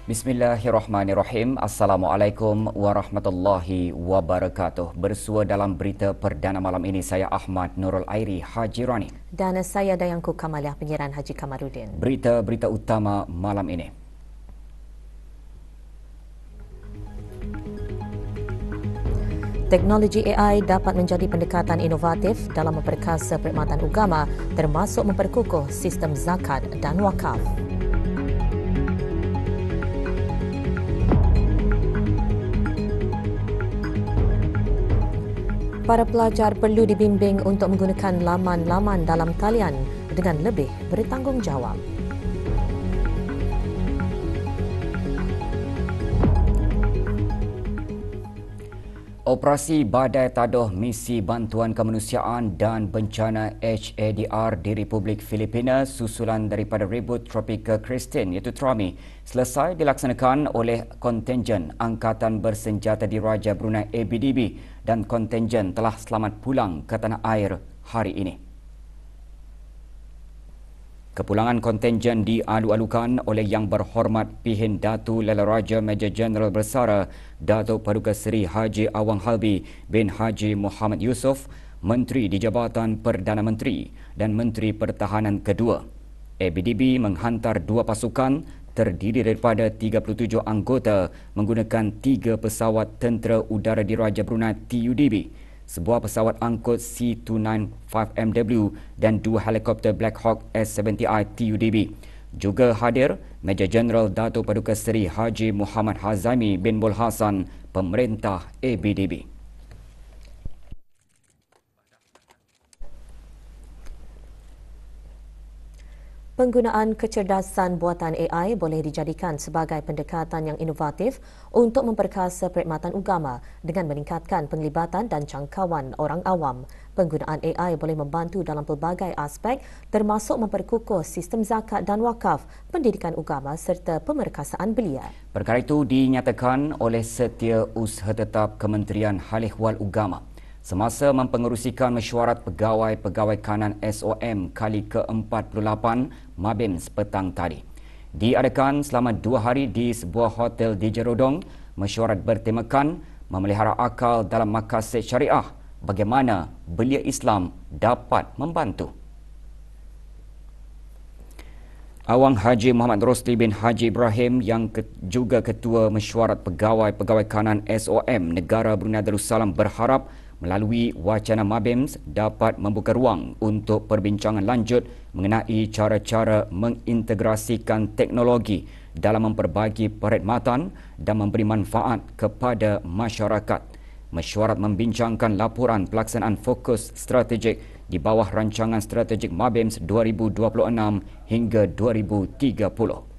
Bismillahirrahmanirrahim. Assalamualaikum warahmatullahi wabarakatuh. Bersua dalam berita perdana malam ini, saya Ahmad Nurul Airi Haji Rani. Dan saya Dayangku Kamaliah, penyiaran Haji Kamarudin. Berita-berita utama malam ini. Teknologi AI dapat menjadi pendekatan inovatif dalam memperkasa perkhidmatan agama, termasuk memperkukuh sistem zakat dan wakaf. Para pelajar perlu dibimbing untuk menggunakan laman-laman dalam talian dengan lebih bertanggungjawab. Operasi Badai Taduh Misi Bantuan Kemanusiaan dan Bencana HADR di Republik Filipina susulan daripada ribut tropika Christine iaitu Trami selesai dilaksanakan oleh kontingen Angkatan Bersenjata Diraja Brunei ABDB dan kontingen telah selamat pulang ke tanah air hari ini. Kepulangan kontingen dialu-alukan oleh Yang Berhormat Pihin Datu Lela Raja Major Jeneral Bersara Datuk Paduka Seri Haji Awang Halbi bin Haji Muhammad Yusof, Menteri di Jabatan Perdana Menteri dan Menteri Pertahanan kedua. ABDB menghantar 2 pasukan terdiri daripada 37 anggota menggunakan 3 pesawat tentera udara diraja Brunei TUDB, sebuah pesawat angkut C295MW dan 2 helikopter Black Hawk S70I TUDB. Juga hadir Major Jeneral Datuk Paduka Seri Haji Muhammad Hazami bin Bul Hasan, Pemerintah ABDB. Penggunaan kecerdasan buatan AI boleh dijadikan sebagai pendekatan yang inovatif untuk memperkasa perkhidmatan agama dengan meningkatkan penglibatan dan jangkauan orang awam. Penggunaan AI boleh membantu dalam pelbagai aspek termasuk memperkukuh sistem zakat dan wakaf, pendidikan agama serta pemerkasaan belia. Perkara itu dinyatakan oleh Setiausaha Tetap Kementerian Hal Ehwal Agama semasa mempengerusikan mesyuarat pegawai-pegawai kanan SOM kali ke-48 Mabims petang tadi. Diadakan selama 2 hari di sebuah hotel di Jerodong, mesyuarat bertemakan memelihara akal dalam maqasid syariah, bagaimana belia Islam dapat membantu. Awang Haji Muhammad Rosli bin Haji Ibrahim yang juga Ketua Mesyuarat Pegawai-Pegawai Kanan SOM Negara Brunei Darussalam berharap melalui wacana Mabims dapat membuka ruang untuk perbincangan lanjut mengenai cara-cara mengintegrasikan teknologi dalam memperbagi perkhidmatan dan memberi manfaat kepada masyarakat. Mesyuarat membincangkan laporan pelaksanaan fokus strategik di bawah rancangan strategik Mabims 2026 hingga 2030.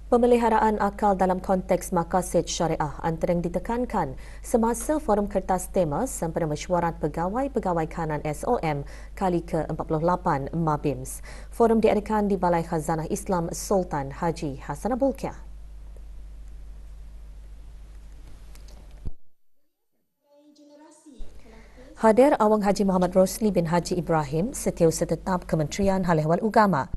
Pemeliharaan akal dalam konteks maqasid syariah antara yang ditekankan semasa Forum Kertas Tema sempena mesyuarat pegawai-pegawai kanan SOM kali ke-48 Mabims. Forum diadakan di Balai Khazanah Islam Sultan Haji Hassan Abulkiah. Hadir Awang Haji Muhammad Rosli bin Haji Ibrahim, Setiausaha Tetap Kementerian Hal Ehwal Agama.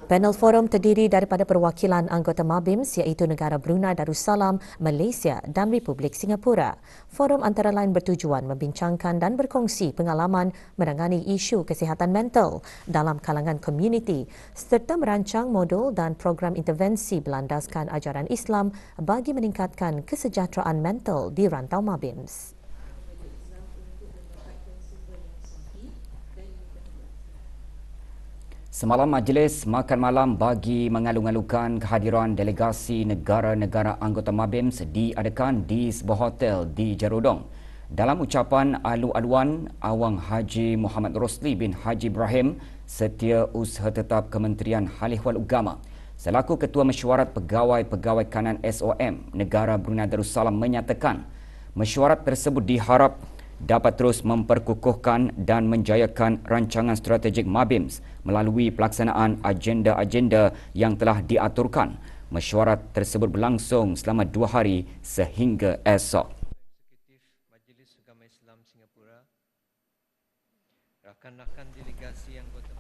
Panel forum terdiri daripada perwakilan anggota Mabims iaitu negara Brunei Darussalam, Malaysia dan Republik Singapura. Forum antara lain bertujuan membincangkan dan berkongsi pengalaman menangani isu kesihatan mental dalam kalangan komuniti serta merancang modul dan program intervensi berlandaskan ajaran Islam bagi meningkatkan kesejahteraan mental di rantau Mabims. Semalam majlis makan malam bagi mengalu-alukan kehadiran delegasi negara-negara anggota Mabims diadakan di sebuah hotel di Jerodong. Dalam ucapan alu-aluan, Awang Haji Muhammad Rosli bin Haji Ibrahim, Setiausaha Tetap Kementerian Halihwal Ugama, selaku Ketua Mesyuarat Pegawai-Pegawai Kanan SOM Negara Brunei Darussalam menyatakan, mesyuarat tersebut diharap dapat terus memperkukuhkan dan menjayakan rancangan strategik MABIMS melalui pelaksanaan agenda-agenda yang telah diaturkan. Mesyuarat tersebut berlangsung selama 2 hari sehingga esok. Eksekutif Majlis Agama Islam Singapura, rakan-rakan delegasi anggota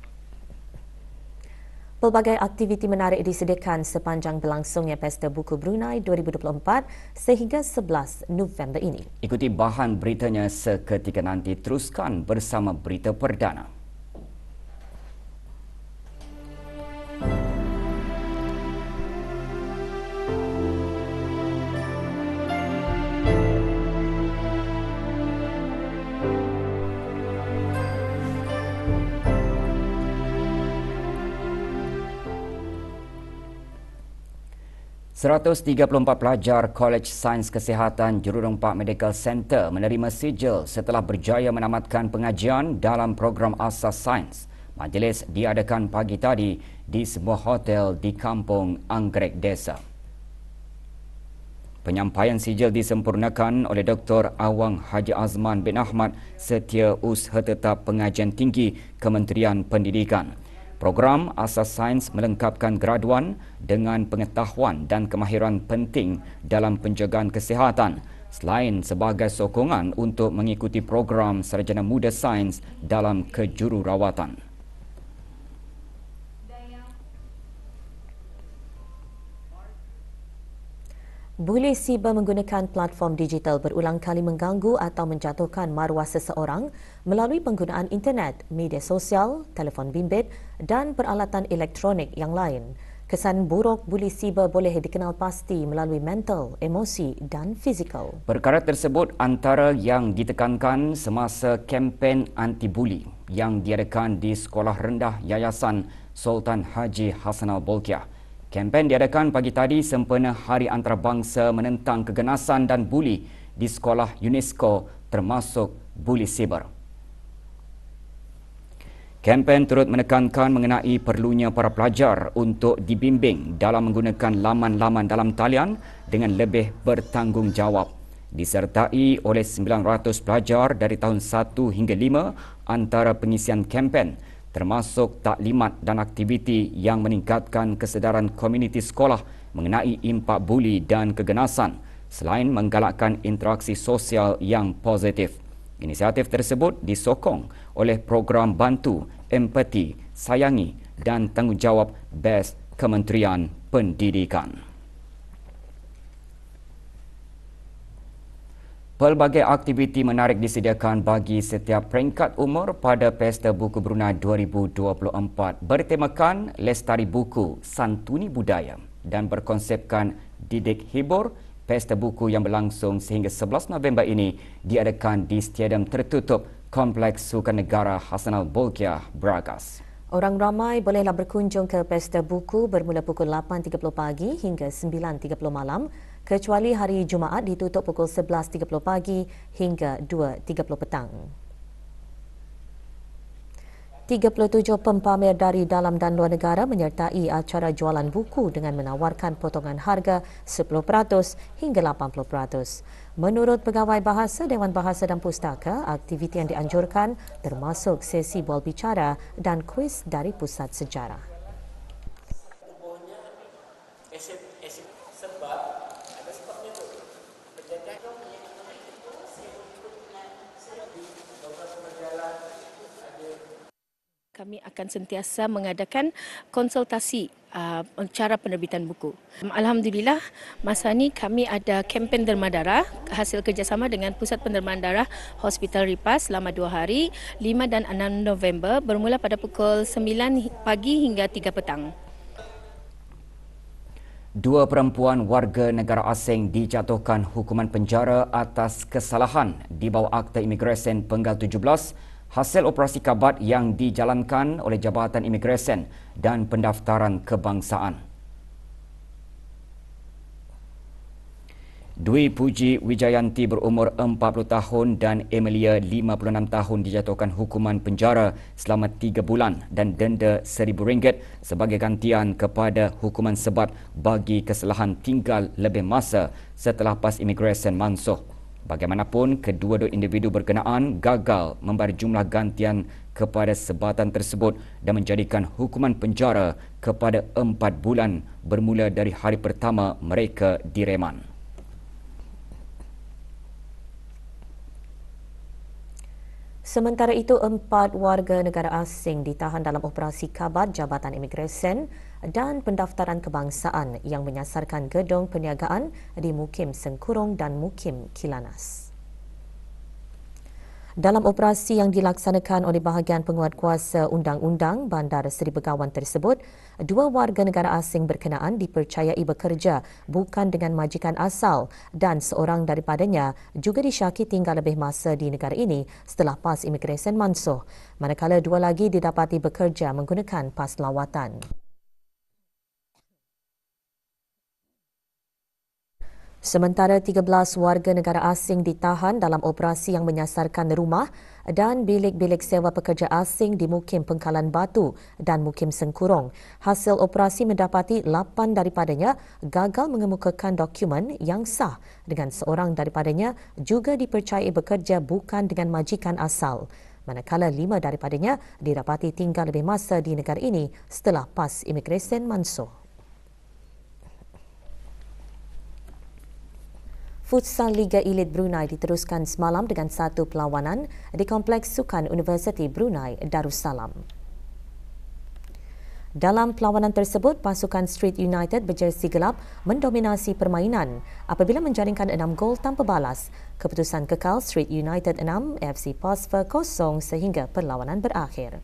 Pelbagai aktiviti menarik disediakan sepanjang berlangsungnya Pesta Buku Brunei 2024 sehingga 11 November ini. Ikuti bahan beritanya seketika nanti, teruskan bersama Berita Perdana. ...134 pelajar Kolej Sains Kesihatan Jururempak Medical Center menerima sijil setelah berjaya menamatkan pengajian dalam program Asas Sains. Majlis diadakan pagi tadi di sebuah hotel di Kampung Anggrek Desa. Penyampaian sijil disempurnakan oleh Dr. Awang Haji Azman bin Ahmad, Setiausaha Tetap Pengajian Tinggi Kementerian Pendidikan. Program Asas Sains melengkapkan graduan dengan pengetahuan dan kemahiran penting dalam penjagaan kesihatan, selain sebagai sokongan untuk mengikuti program Sarjana Muda Sains dalam kejururawatan. Buli siber menggunakan platform digital berulang kali mengganggu atau menjatuhkan maruah seseorang melalui penggunaan internet, media sosial, telefon bimbit dan peralatan elektronik yang lain. Kesan buruk buli siber boleh dikenal pasti melalui mental, emosi dan fizikal. Perkara tersebut antara yang ditekankan semasa kempen anti-buli yang diadakan di Sekolah Rendah Yayasan Sultan Haji Hassanal Bolkiah. Kempen diadakan pagi tadi sempena Hari Antarabangsa menentang keganasan dan buli di sekolah UNESCO termasuk buli siber. Kempen turut menekankan mengenai perlunya para pelajar untuk dibimbing dalam menggunakan laman-laman dalam talian dengan lebih bertanggungjawab. Disertai oleh 900 pelajar dari tahun 1 hingga 5 antara pengisian kempen, termasuk taklimat dan aktiviti yang meningkatkan kesedaran komuniti sekolah mengenai impak buli dan keganasan, selain menggalakkan interaksi sosial yang positif. Inisiatif tersebut disokong oleh program Bantu, Empati, Sayangi dan Tanggungjawab BES Kementerian Pendidikan. Pelbagai aktiviti menarik disediakan bagi setiap peringkat umur pada Pesta Buku Brunei 2024 bertemakan Lestari Buku, Santuni Budaya dan berkonsepkan Didik Hibur. Pesta Buku yang berlangsung sehingga 11 November ini diadakan di Stadium Tertutup Kompleks Sukan Negara Hassanal Bolkiah, Bragas. Orang ramai bolehlah berkunjung ke Pesta Buku bermula pukul 8.30 pagi hingga 9.30 malam, kecuali hari Jumaat ditutup pukul 11.30 pagi hingga 2.30 petang. 37 pempamer dari dalam dan luar negara menyertai acara jualan buku dengan menawarkan potongan harga 10% hingga 80%. Menurut Pegawai Bahasa Dewan Bahasa dan Pustaka, aktiviti yang dianjurkan termasuk sesi bual bicara dan kuis dari Pusat Sejarah. Kami akan sentiasa mengadakan konsultasi cara penerbitan buku. Alhamdulillah, masa ini kami ada kempen derma darah hasil kerjasama dengan Pusat Pendermaan Darah Hospital Ripas selama 2 hari, 5 dan 6 November bermula pada pukul 9 pagi hingga 3 petang. 2 perempuan warga negara asing dijatuhkan hukuman penjara atas kesalahan di bawah Akta Imigresen Penggal 17 hasil operasi kabat yang dijalankan oleh Jabatan Imigresen dan Pendaftaran Kebangsaan. Dwi Puji Wijayanti berumur 40 tahun dan Emilia 56 tahun dijatuhkan hukuman penjara selama 3 bulan dan denda RM1,000 sebagai gantian kepada hukuman sebat bagi kesalahan tinggal lebih masa setelah PAS Imigresen mansuh. Bagaimanapun, kedua-dua individu berkenaan gagal memberi jumlah gantian kepada sebatan tersebut dan menjadikan hukuman penjara kepada 4 bulan bermula dari hari pertama mereka direman. Sementara itu, 4 warga negara asing ditahan dalam operasi kabat Jabatan Imigresen dan Pendaftaran Kebangsaan yang menyasarkan gedung perniagaan di Mukim Sengkurong dan Mukim Kilanas. Dalam operasi yang dilaksanakan oleh bahagian penguatkuasa Undang-Undang Bandar Seri Begawan tersebut, 2 warga negara asing berkenaan dipercayai bekerja bukan dengan majikan asal dan seorang daripadanya juga disyaki tinggal lebih masa di negara ini setelah PAS Imigresen mansuh, manakala 2 lagi didapati bekerja menggunakan PAS lawatan. Sementara 13 warga negara asing ditahan dalam operasi yang menyasarkan rumah dan bilik-bilik sewa pekerja asing di Mukim Pengkalan Batu dan Mukim Sengkurong. Hasil operasi mendapati 8 daripadanya gagal mengemukakan dokumen yang sah dengan seorang daripadanya juga dipercayai bekerja bukan dengan majikan asal. Manakala 5 daripadanya didapati tinggal lebih masa di negara ini setelah PAS Imigresen mansuh. Futsal Liga Elit Brunei diteruskan semalam dengan satu perlawanan di Kompleks Sukan Universiti Brunei Darussalam. Dalam perlawanan tersebut, pasukan Street United berjersi gelap mendominasi permainan apabila menjaringkan 6 gol tanpa balas. Keputusan kekal Street United 6, FC Phosphor 0 sehingga perlawanan berakhir.